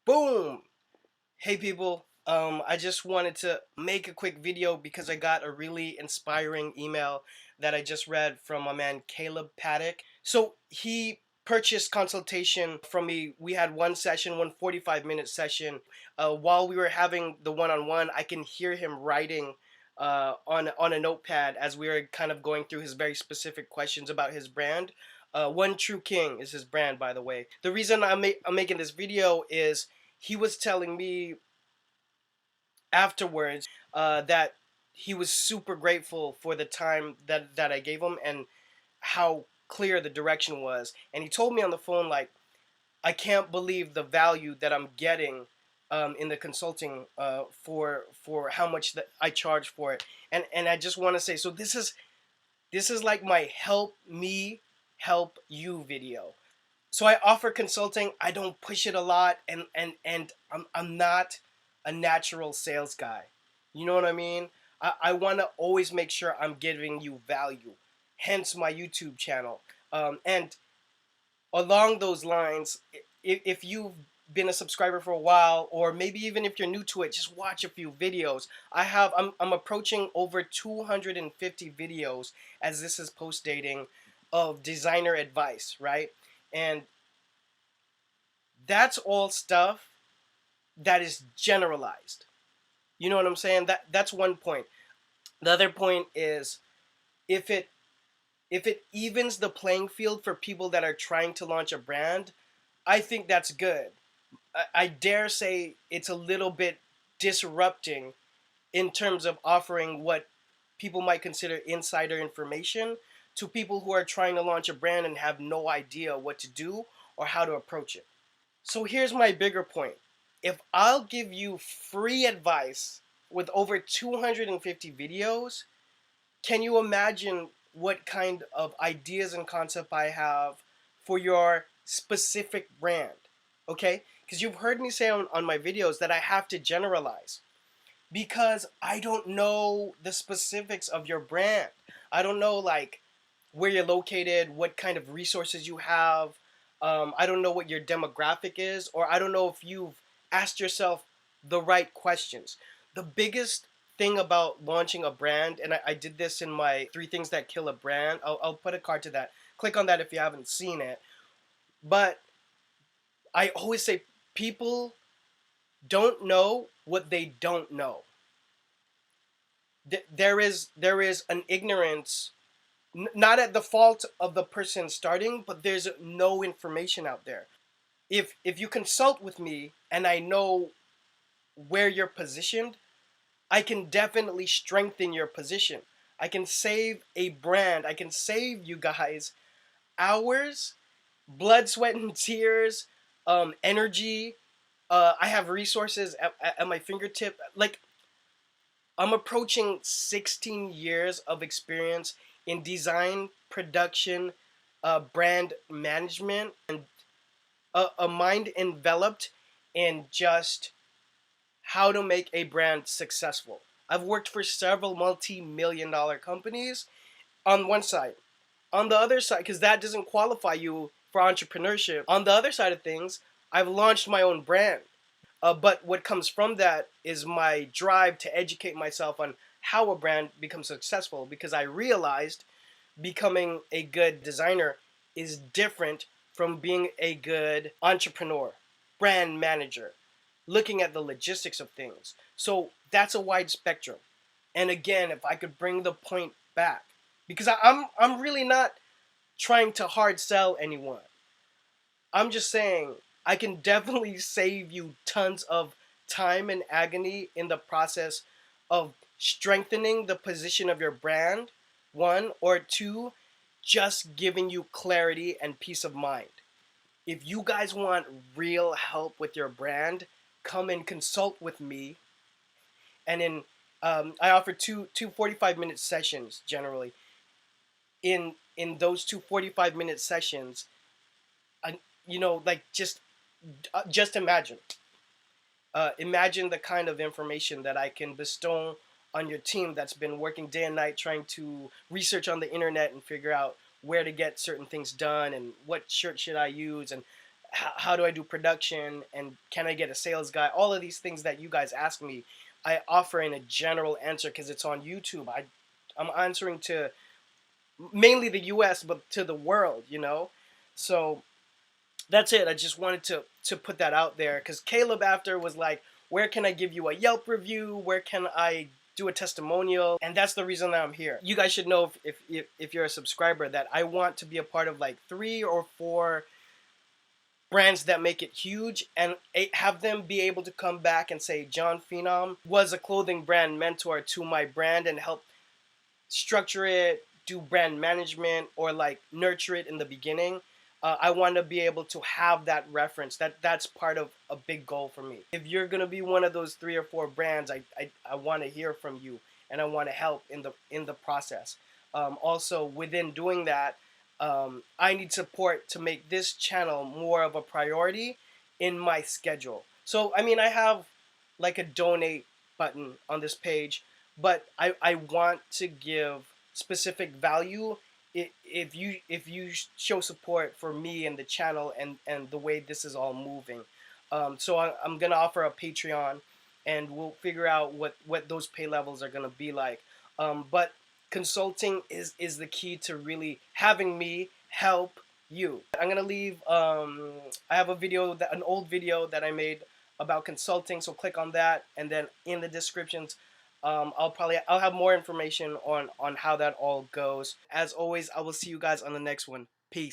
Boom! Hey people, I just wanted to make a quick video because I got a really inspiring email that I just read from my man Caleb Paddock. So he purchased consultation from me. We had one session, one 45-minute session. While we were having the one-on-one, I can hear him writing on a notepad as we were kind of going through his very specific questions about his brand. One True King is his brand, by the way. The reason I'm making this video is he was telling me afterwards that he was super grateful for the time that I gave him and how clear the direction was. And he told me on the phone, like, I can't believe the value that I'm getting in the consulting for how much that I charge for it. And I just want to say, so this is like my help me help you video. So I offer consulting. I don't push it a lot, and I'm not a natural sales guy. You know what I mean? I want to always make sure I'm giving you value. Hence my YouTube channel. And along those lines, if you've been a subscriber for a while, or maybe even if you're new to it, just watch a few videos. I'm approaching over 250 videos as this is post dating of designer advice, right? And that's all stuff that is generalized. You know what I'm saying? That's one point. The other point is if it if it evens the playing field for people that are trying to launch a brand, I think that's good. I dare say it's a little bit disrupting in terms of offering what people might consider insider information to people who are trying to launch a brand and have no idea what to do or how to approach it. So here's my bigger point. If I'll give you free advice with over 250 videos, can you imagine what kind of ideas and concept I have for your specific brand? Okay? Because you've heard me say on my videos that I have to generalize because I don't know the specifics of your brand. I don't know, like, where you're located, what kind of resources you have. I don't know what your demographic is, or I don't know if you've asked yourself the right questions. The biggest thing about launching a brand, and I did this in my 3 things that kill a brand. I'll put a card to that. Click on that if you haven't seen it. But I always say people don't know what they don't know. There is an ignorance, not at the fault of the person starting, but there's no information out there. If you consult with me and I know where you're positioned, I can definitely strengthen your position. I can save a brand. I can save you guys hours, blood, sweat, and tears, energy. I have resources at my fingertip. Like, I'm approaching 16 years of experience in design, production, brand management, and a mind enveloped in just how to make a brand successful. I've worked for several multi-million-dollar companies on one side. On the other side, because that doesn't qualify you for entrepreneurship, on the other side of things, I've launched my own brand. But what comes from that is my drive to educate myself on how a brand becomes successful, because I realized becoming a good designer is different from being a good entrepreneur, brand manager, looking at the logistics of things. So that's a wide spectrum. And again, if I could bring the point back, because I'm really not trying to hard sell anyone. I'm just saying I can definitely save you tons of time and agony in the process of strengthening the position of your brand, one, or two, just giving you clarity and peace of mind. If you guys want real help with your brand, come and consult with me. And I offer two 45-minute sessions generally. In those two 45-minute sessions, like just imagine. Imagine the kind of information that I can bestow on your team that's been working day and night trying to research on the internet and figure out where to get certain things done and what shirt should I use and how do I do production, and can I get a sales guy? All of these things that you guys ask me, I offer in a general answer because it's on YouTube. I'm answering to mainly the US, but to the world, you know? So that's it. I just wanted to put that out there because Caleb after was like, where can I give you a Yelp review? Where can I do a testimonial? And that's the reason that I'm here. You guys should know if you're a subscriber that I want to be a part of like 3 or 4 brands that make it huge and have them be able to come back and say Jon Phenom was a clothing brand mentor to my brand and help structure it, do brand management, or like nurture it in the beginning. I want to be able to have that reference. That's part of a big goal for me. If you're gonna be one of those 3 or 4 brands, I want to hear from you and I want to help in the process. Also, within doing that, I need support to make this channel more of a priority in my schedule. So I mean, I have like a donate button on this page, but I want to give specific value if you show support for me and the channel and the way this is all moving. So I'm gonna offer a Patreon, and we'll figure out what those pay levels are gonna be like. But consulting is the key to really having me help you. I'm gonna leave. I have a video an old video that I made about consulting, so click on that, and then in the descriptions I'll have more information on how that all goes. As always, I will see you guys on the next one. Peace.